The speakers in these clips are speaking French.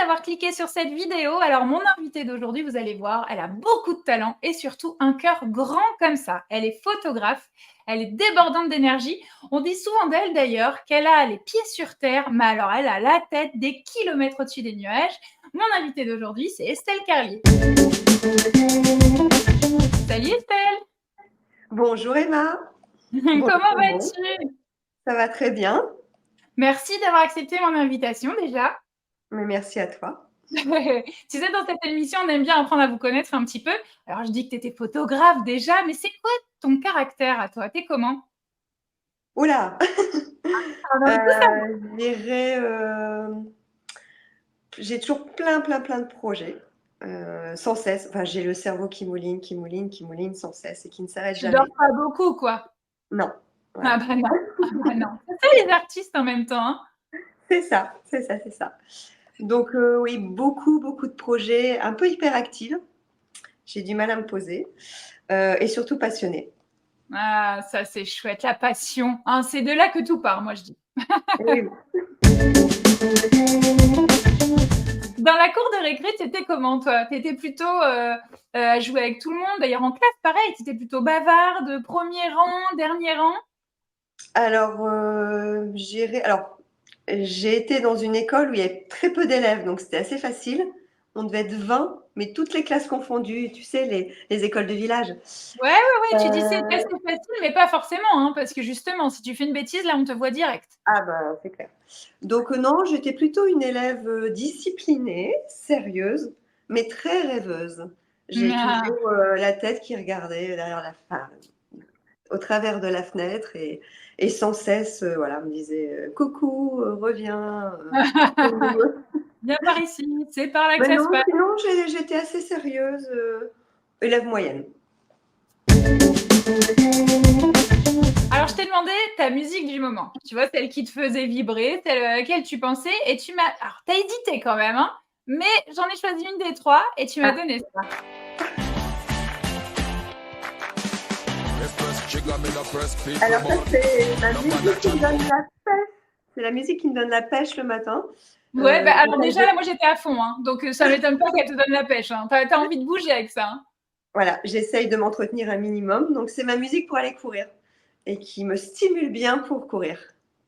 d'avoir cliqué sur cette vidéo. Alors, mon invitée d'aujourd'hui, vous allez voir, elle a beaucoup de talent et surtout un cœur grand comme ça. Elle est photographe, elle est débordante d'énergie. On dit souvent d'elle d'ailleurs qu'elle a les pieds sur terre, mais alors elle a la tête des kilomètres au-dessus des nuages. Mon invitée d'aujourd'hui, c'est Estelle Carlier. Salut Estelle. Bonjour Emma. Bonjour Comment tout le monde. vas-tu? Ça va très bien, Merci d'avoir accepté mon invitation déjà. mais merci à toi. Tu sais, dans cette émission, on aime bien apprendre à vous connaître un petit peu. Alors, je dis que tu étais photographe déjà, mais c'est quoi ton caractère à toi? T'es comment? Oula, On a envie de tout savoir. je dirais, j'ai toujours plein de projets, sans cesse. Enfin, j'ai le cerveau qui mouline, qui mouline, qui mouline sans cesse et qui ne s'arrête Tu dors jamais. pas beaucoup, quoi. Non, Ah voilà. bah non, ah bah non. C'est ça les artistes en même temps, hein. C'est ça, c'est ça, c'est ça. Donc oui, beaucoup de projets, un peu hyperactive. J'ai du mal à me poser, et surtout passionnée. Ah, ça c'est chouette, la passion, hein, c'est de là que tout part, moi je dis. Oui. Dans la cour de récré, t'étais comment toi? T'étais plutôt à jouer avec tout le monde? D'ailleurs en classe, pareil, t'étais plutôt bavarde, premier rang, dernier rang? Alors, j'ai été dans une école où il y avait très peu d'élèves, donc c'était assez facile. On devait être 20, mais toutes les classes confondues, tu sais, les écoles de village. Ouais, tu dis c'est Euh, assez facile, mais pas forcément, hein, parce que justement, si tu fais une bêtise, là, on te voit direct. ah ben, c'est clair. Donc non, j'étais plutôt une élève disciplinée, sérieuse, mais très rêveuse. J'ai Ah, toujours la tête qui regardait derrière enfin, au travers de la fenêtre et sans cesse, voilà, me disait coucou, reviens. viens par ici, c'est par là que Mais ça se non, passe. sinon j'étais assez sérieuse, élève moyenne. Alors, je t'ai demandé ta musique du moment. Tu vois, celle qui te faisait vibrer, celle à laquelle tu pensais, et tu m'as. Alors, t'as hésité quand même, hein, mais j'en ai choisi une des trois, et tu m'as Ah, donné ça. alors ça c'est ma musique qui me donne la pêche. C'est la musique qui me donne la pêche le matin. Ouais, bah alors J'essaye déjà, de là, moi, j'étais à fond, hein, donc ça m'étonne pas qu'elle te donne la pêche. Hein. T'as envie de bouger avec ça. Hein. voilà, j'essaye de m'entretenir un minimum, donc c'est ma musique pour aller courir et qui me stimule bien pour courir.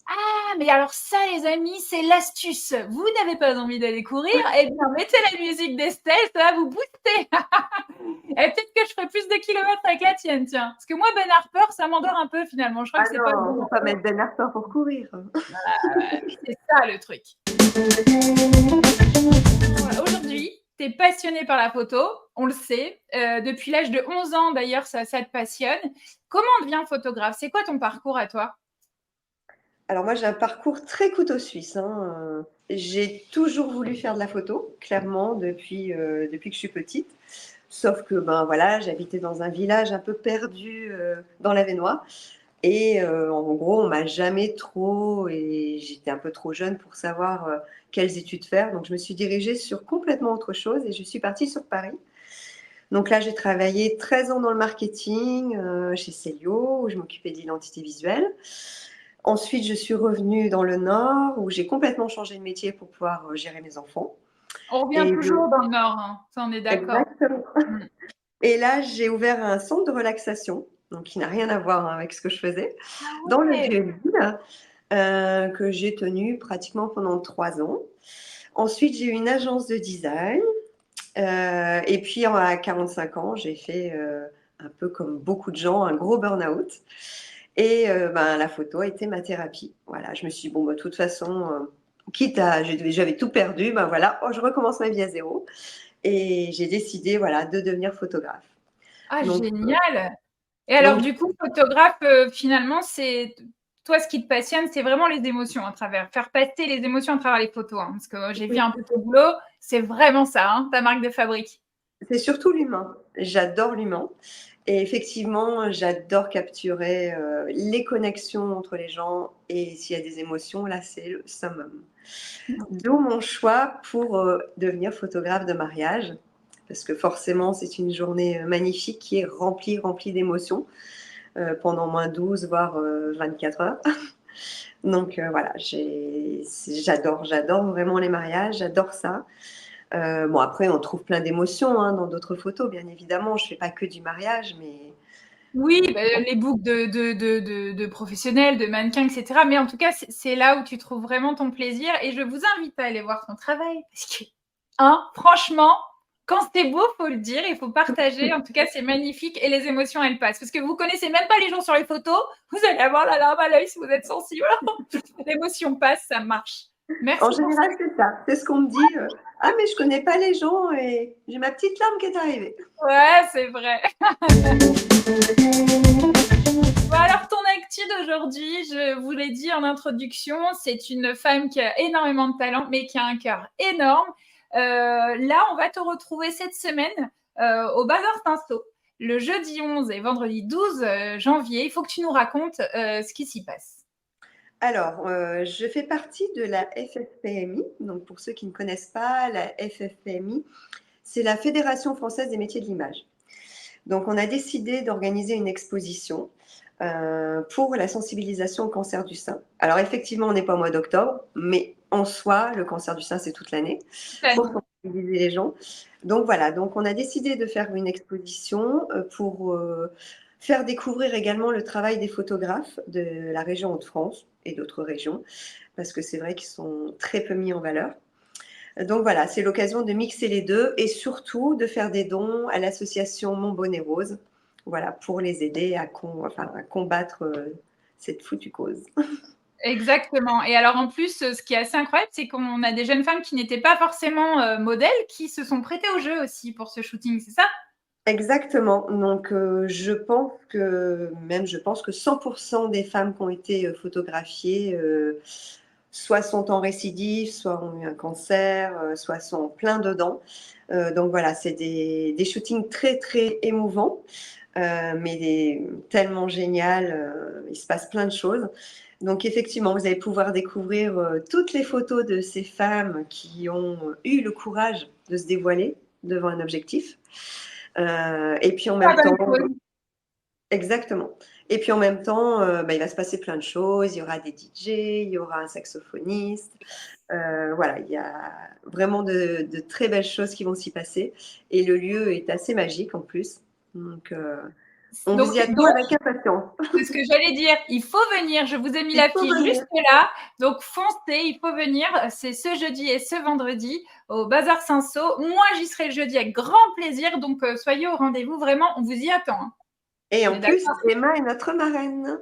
Ah, mais alors ça, les amis, c'est l'astuce. Vous n'avez pas envie d'aller courir? Eh bien, mettez la musique d'Estelle, ça va vous booster. Et peut-être que je ferai plus de kilomètres avec la tienne, tiens. Parce que moi, Ben Harper, ça m'endort un peu finalement. Je crois Ah que c'est pas non, bon. faut pas mettre Ben Harper pour courir. C'est ça le truc. Aujourd'hui, tu es passionnée par la photo, on le sait. Depuis l'âge de 11 ans, d'ailleurs, ça te passionne. Comment on devient photographe? C'est quoi ton parcours à toi? Alors moi j'ai un parcours très couteau suisse, hein. J'ai toujours voulu faire de la photo, clairement, depuis que je suis petite. Sauf que ben voilà, j'habitais dans un village un peu perdu dans l'Avesnois. Et en gros, on m'a jamais trop, et j'étais un peu trop jeune pour savoir quelles études faire. Donc je me suis dirigée sur complètement autre chose et je suis partie sur Paris. Donc là, j'ai travaillé 13 ans dans le marketing chez Célio, où je m'occupais de l'identité visuelle. Ensuite, je suis revenue dans le Nord, où j'ai complètement changé de métier pour pouvoir gérer mes enfants. On revient Et toujours dans le Nord, hein. Ça, on est d'accord. exactement. Mm. Et là, j'ai ouvert un centre de relaxation, donc qui n'a rien à voir avec ce que je faisais, Ah dans le ouais. Vieux-Lille, que j'ai tenu pratiquement pendant 3 ans. Ensuite, j'ai eu une agence de design. Et puis, à 45 ans, j'ai fait, un peu comme beaucoup de gens, un gros burn-out. Et ben, la photo a été ma thérapie. Voilà, je me suis dit, bon, bah, de toute façon, quitte à, j'avais tout perdu, ben voilà, oh, je recommence ma vie à zéro. Et j'ai décidé, voilà, de devenir photographe. Ah, Donc, génial. Et alors, donc du coup, photographe, finalement, c'est toi, ce qui te passionne, c'est vraiment les émotions à travers, faire passer les émotions à travers les photos. Hein, parce que j'ai vu un peu ton boulot, c'est vraiment ça, hein, ta marque de fabrique. c'est surtout l'humain. J'adore l'humain. Et effectivement, j'adore capturer les connexions entre les gens. Et s'il y a des émotions, là, c'est le summum. D'où mon choix pour devenir photographe de mariage. Parce que forcément, c'est une journée magnifique qui est remplie d'émotions pendant moins 12, voire 24 heures. Donc voilà, j'adore vraiment les mariages, j'adore ça. Bon, après, on trouve plein d'émotions hein, dans d'autres photos, bien évidemment. Je fais pas que du mariage, mais Oui, bah, les books de professionnels, de mannequins, etc. Mais en tout cas, c'est là où tu trouves vraiment ton plaisir. Et je vous invite à aller voir ton travail. Parce que, hein, franchement, quand c'est beau, faut le dire, il faut partager. En tout cas, c'est magnifique et les émotions, elles passent. Parce que vous connaissez même pas les gens sur les photos, vous allez avoir la larme à l'œil si vous êtes sensible. L'émotion passe, ça marche. en Merci pour ça. général, c'est ça. C'est ce qu'on me dit. Ah, mais je connais pas les gens et j'ai ma petite larme qui est arrivée. Ouais, c'est vrai. Bon, alors, ton actu d'aujourd'hui, je vous l'ai dit en introduction, c'est une femme qui a énormément de talent, mais qui a un cœur énorme. Là, on va te retrouver cette semaine au Bazar Tinceau, le jeudi 11 et vendredi 12 janvier. Il faut que tu nous racontes ce qui s'y passe. Alors, je fais partie de la FFPMI. Donc, pour ceux qui ne connaissent pas, la FFPMI, c'est la Fédération française des métiers de l'image. Donc, on a décidé d'organiser une exposition pour la sensibilisation au cancer du sein. Alors, effectivement, on n'est pas au mois d'octobre, mais en soi, le cancer du sein, c'est toute l'année pour sensibiliser les gens. Donc, voilà. Donc, on a décidé de faire une exposition pour faire découvrir également le travail des photographes de la région Hauts-de-France et d'autres régions, parce que c'est vrai qu'ils sont très peu mis en valeur. Donc voilà, c'est l'occasion de mixer les deux et surtout de faire des dons à l'association Mon Bonnet Rose, voilà, pour les aider à combattre cette foutue cause. Exactement. Et alors en plus, ce qui est assez incroyable, c'est qu'on a des jeunes femmes qui n'étaient pas forcément modèles, qui se sont prêtées au jeu aussi pour ce shooting, c'est ça? Exactement. Donc je pense que 100% des femmes qui ont été photographiées soit sont en récidive, soit ont eu un cancer, soit sont plein dedans. Donc voilà, c'est des shootings très très émouvants. Mais tellement génial. Il se passe plein de choses. Donc effectivement, vous allez pouvoir découvrir toutes les photos de ces femmes qui ont eu le courage de se dévoiler devant un objectif. Et puis en Ah, même bonne temps, cause. exactement. Et puis en même temps, il va se passer plein de choses. Il y aura des DJ, il y aura un saxophoniste. Voilà, il y a vraiment de très belles choses qui vont s'y passer. Et le lieu est assez magique en plus. Donc, on vous Donc, y attend avec impatience. c'est ce que j'allais dire. Il faut venir. Je vous ai mis Il la faut fiche venir. juste là. Donc, foncez. Il faut venir. C'est ce jeudi et ce vendredi au Bazar Cinsault. Moi, j'y serai le jeudi avec grand plaisir. Donc, soyez au rendez-vous. Vraiment, on vous y attend, hein. Et On en est plus, d'accord? Emma est notre marraine.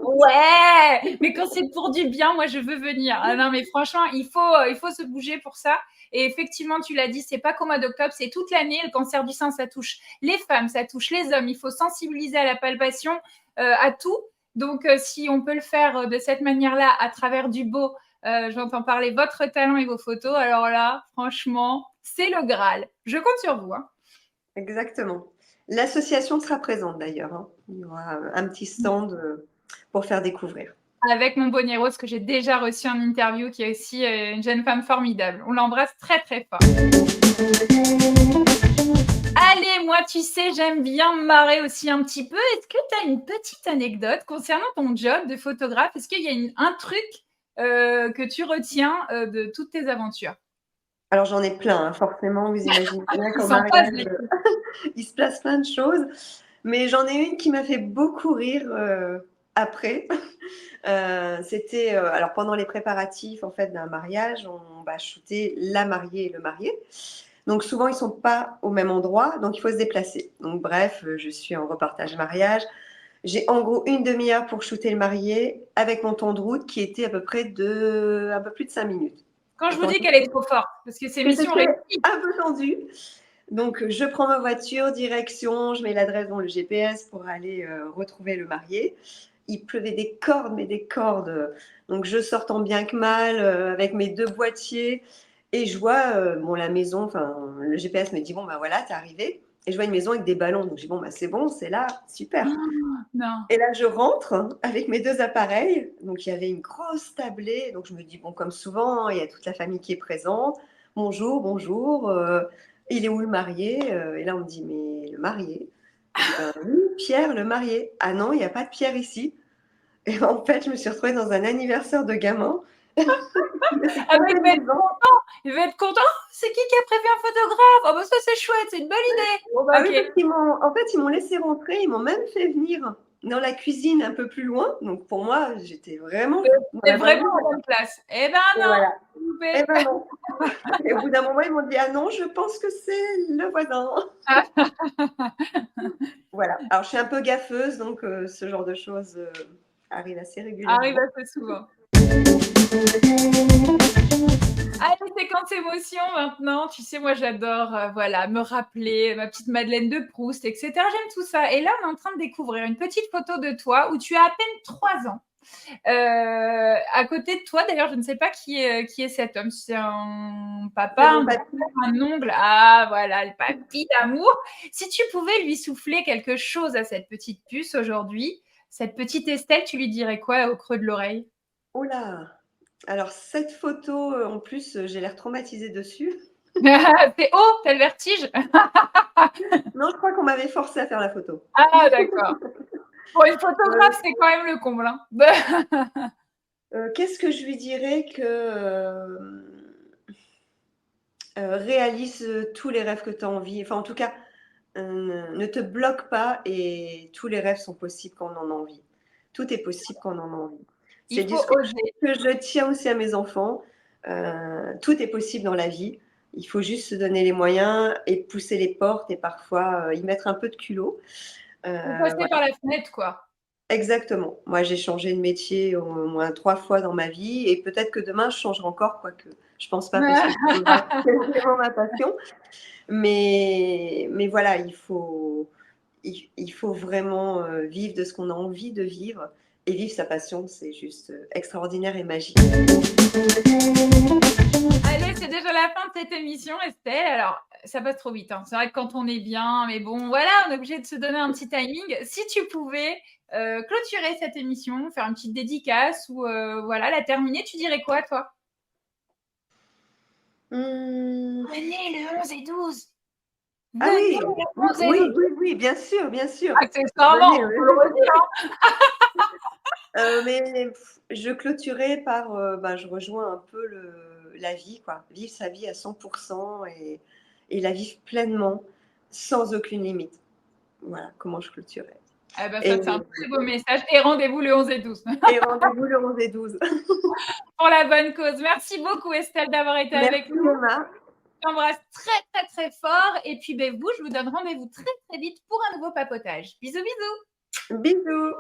Ouais, mais quand c'est pour du bien, moi je veux venir. Ah non, mais franchement, il faut se bouger pour ça. Et effectivement, tu l'as dit, c'est pas qu'au mois d'octobre, c'est toute l'année. Le cancer du sein, ça touche les femmes, ça touche les hommes. Il faut sensibiliser à la palpation, à tout. Donc, si on peut le faire de cette manière-là, à travers du beau, j'entends parler votre talent et vos photos. Alors là, franchement, c'est le Graal. Je compte sur vous, hein. Exactement. L'association sera présente d'ailleurs, hein. Il y aura un petit stand pour faire découvrir. Avec mon bonnet rose que j'ai déjà reçu en interview, qui est aussi une jeune femme formidable. On l'embrasse très très fort. Allez, moi, tu sais, j'aime bien me marrer aussi un petit peu. Est-ce que tu as une petite anecdote concernant ton job de photographe? Est-ce qu'il y a un truc que tu retiens de toutes tes aventures? Alors j'en ai plein, hein, forcément, vous imaginez bien Il qu'en s'en passe mariage, des trucs. il se passe plein de choses. Mais j'en ai une qui m'a fait beaucoup rire après. C'était alors pendant les préparatifs en fait d'un mariage, on va shooter la mariée et le marié. Donc souvent ils sont pas au même endroit, donc il faut se déplacer. Donc bref, je suis en reportage mariage. J'ai en gros une demi-heure pour shooter le marié avec mon temps de route qui était à peu près de un peu plus de 5 minutes. Quand je vous Autant dis dire qu'elle est trop forte, parce que c'est que mission c'était réussie. un peu tendu. Donc je prends ma voiture, direction, je mets l'adresse dans le GPS pour aller retrouver le marié. Il pleuvait des cordes, mais des cordes. Donc je sors tant bien que mal avec mes deux boîtiers et je vois bon, la maison, enfin le GPS me dit bon bah voilà, t'es arrivé. Et je vois une maison avec des ballons. Donc je dis bon bah c'est bon, c'est là, super. Oh, non. Et là je rentre avec mes deux appareils. Donc il y avait une grosse tablée. Donc je me dis bon comme souvent, il y a toute la famille qui est présente. Bonjour, bonjour. Il est où le marié? Et là on me dit mais le marié? Je dis ben oui, Pierre, le marié. Ah non, il n'y a pas de Pierre ici. Et en fait, je me suis retrouvée dans un anniversaire de gamin. Je me suis Ah bah, trompée de maison. il va être content. «Oh, c'est qui a prévu un photographe? Oh bah ça, c'est chouette, c'est une bonne idée». Bon, bah, oui, parce OK. qu'ils m'ont en fait, ils m'ont laissé rentrer, ils m'ont même fait venir dans la cuisine un peu plus loin. Donc pour moi, j'étais vraiment dans C'est la bonne vraiment maison. en bonne place. Eh ben Et non, voilà. loupé. Et ben non. Et au bout d'un moment, ils m'ont dit: «Ah non, je pense que c'est le voisin». Voilà. Alors je suis un peu gaffeuse, donc ce genre de choses, arrive assez Arrive régulièrement. assez souvent. Allez, séquence émotion maintenant. Tu sais, moi, j'adore, voilà, me rappeler ma petite Madeleine de Proust, et cetera. J'aime tout ça. Et là, on est en train de découvrir une petite photo de toi où tu as à peine 3 ans. À côté de toi, d'ailleurs, je ne sais pas qui est cet homme. C'est un C'est papa, mon un papy. grand-père, un oncle. Ah, voilà, le papy d'amour. Si tu pouvais lui souffler quelque chose à cette petite puce aujourd'hui, cette petite Estelle, tu lui dirais quoi au creux de l'oreille? Oh là! Alors cette photo, en plus, j'ai l'air traumatisée dessus. C'est oh, t'as le vertige? Non, je crois qu'on m'avait forcée à faire la photo. Ah, d'accord. Pour une Heu photographe, c'est quand même le comble, hein. Qu'est-ce que je lui dirais? Réalise, tous les rêves que tu as envie. Enfin, en tout cas, ne te bloque pas et tous les rêves sont possibles quand on en a envie. Tout est possible quand on en a envie. C'est Il le faut discours oser. que je tiens aussi à mes enfants. Tout est possible dans la vie. Il faut juste se donner les moyens et pousser les portes et parfois, y mettre un peu de culot. Faut passer Voilà. par la fenêtre, quoi. Exactement. Moi, j'ai changé de métier au moins 3 fois dans ma vie et peut-être que demain je changerai encore, quoique je pense pas parce que le photographe, c'est vraiment ma passion. Mais voilà, il faut vraiment, vivre de ce qu'on a envie de vivre et vivre sa passion, c'est juste, extraordinaire et magique. Allez, c'est déjà la fin de cette émission, Estelle. Alors, ça passe trop vite, hein. C'est vrai que quand on est bien, mais bon, voilà, on est obligé de se donner un petit timing. Si tu pouvais, clôturer cette émission, faire une petite dédicace ou, voilà, la terminer, tu dirais quoi, toi? Mmh. Venez le 11 et 12. Ah Venez oui! le Oui, 11 et oui, 12. oui, oui, bien sûr, bien sûr. Accessoirement, Venez, faut le redire, hein. mais je clôturerai par, je rejoins un peu la vie, quoi. Vivre sa vie à 100 et la vivre pleinement, sans aucune limite. Voilà comment je clôturerai Eh ben, et ça, c'est un très beau message et rendez-vous le 11 et 12 et rendez-vous le 11 et 12. pour la bonne cause. Merci beaucoup, Estelle, d'avoir été avec Merci nous. Emma. Je t'embrasse très, très, très fort et puis, beh, vous, je vous donne rendez-vous très, très vite pour un nouveau papotage. Bisous, bisous. Bisous.